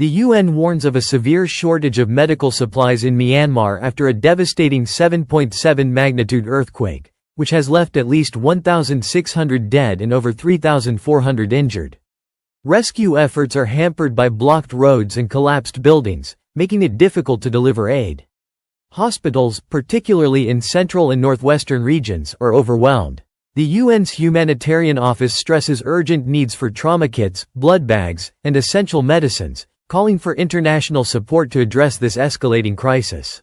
The UN warns of a severe shortage of medical supplies in Myanmar after a devastating 7.7 magnitude earthquake, which has left at least 1,600 dead and over 3,400 injured. Rescue efforts are hampered by blocked roads and collapsed buildings, making it difficult to deliver aid. Hospitals, particularly in central and northwestern regions, are overwhelmed. The UN's humanitarian office stresses urgent needs for trauma kits, blood bags, and essential medicines, calling for international support to address this escalating crisis.